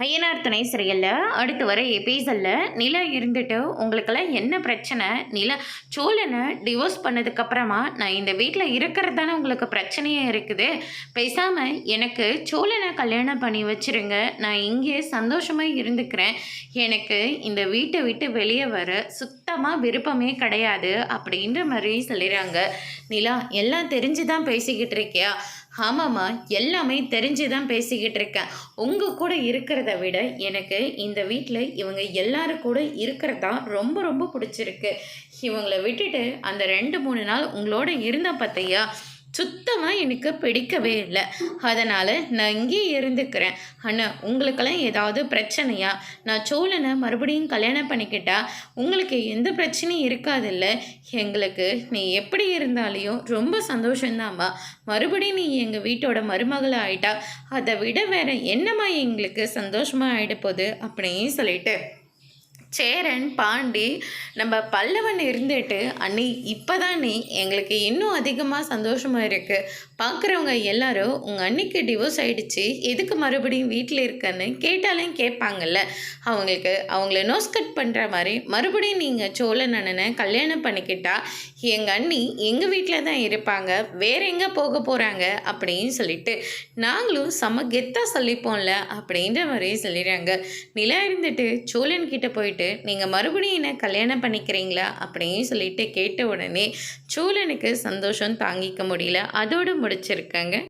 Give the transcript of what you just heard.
ஐயனார் துணை சிறையில் அடுத்து வர எபிசோடில் நிலா இருந்துட்டு உங்களுக்கெல்லாம் என்ன பிரச்சனை? நிலா சோழனை டிவோர்ஸ் பண்ணதுக்கப்புறமா நான் இந்த வீட்டில் இருக்கிறது தானே உங்களுக்கு பிரச்சனையே இருக்குது. பேசாமல் எனக்கு சோழனை கல்யாணம் பண்ணி வச்சுருங்க, நான் இங்கே சந்தோஷமாக இருந்துக்கிறேன். எனக்கு இந்த வீட்டை விட்டு வெளியே வர சுத்தமாக விருப்பமே கிடையாது அப்படின்ற மாதிரி சொல்லிடுறாங்க. நிலா எல்லாம் தெரிஞ்சு தான் பேசிக்கிட்டு இருக்கியா? ஆமாம்மா, எல்லாமே தெரிஞ்சு தான் பேசிக்கிட்டு இருக்கேன். உங்கள் கூட இருக்கிறத விட எனக்கு இந்த வீட்டில் இவங்க எல்லாரும் கூட இருக்கிறது தான் ரொம்ப ரொம்ப பிடிச்சிருக்கு. இவங்களை விட்டுட்டு அந்த 2-3 நாள் உங்களோட இருந்த பார்த்தியா, சுத்தமாக எனக்கு பிடிக்கவே இல்லை. அதனால் நான் இங்கேயே இருந்துக்கிறேன். அண்ணா, உங்களுக்கெல்லாம் ஏதாவது பிரச்சனையா? நான் சோழனை மறுபடியும் கல்யாணம் பண்ணிக்கிட்டா உங்களுக்கு எந்த பிரச்சனையும் இருக்காதில்ல. எங்களுக்கு நீ எப்படி இருந்தாலையும் ரொம்ப சந்தோஷந்தாம்மா. மறுபடியும் நீ எங்கள் வீட்டோட மருமகளை ஆயிட்டா அதை விட வேற என்னம்மா எங்களுக்கு சந்தோஷமாக ஆகிட போகுது அப்படின்னு சொல்லிட்டு சேரன் பாண்டி நம்ம பல்லவன் இருந்துட்டு அண்ணி இப்போ தான் நீ எங்களுக்கு இன்னும் அதிகமாக சந்தோஷமாக இருக்குது. பார்க்குறவங்க எல்லாரும் உங்கள் அன்னிக்கு டிவோர்ஸ் ஆகிடுச்சு, எதுக்கு மறுபடியும் வீட்டில் இருக்கன்னு கேட்டாலும் கேட்பாங்கல்ல. அவங்கள நோஸ்கட் பண்ணுற மாதிரி மறுபடியும் நீங்கள் சோழன் அண்ணனை கல்யாணம் பண்ணிக்கிட்டா எங்கள் அண்ணி எங்கள் வீட்டில் தான் இருப்பாங்க, வேற எங்கே போக போகிறாங்க அப்படின்னு சொல்லிட்டு நாங்களும் செம்ம கெத்தாக சொல்லிப்போம்ல அப்படின்ற மாதிரி சொல்லிடுறாங்க. நிலா இருந்துட்டு சோழன் கிட்டே போயிட்டு நீங்கள் மறுபடியும் என்ன கல்யாணம் பண்ணிக்கிறீங்களா அப்படின்னு சொல்லிட்டு கேட்ட உடனே சோழனுக்கு சந்தோஷம் தாங்கிக்க முடியல. அதோடு முடிச்சிருக்காங்க.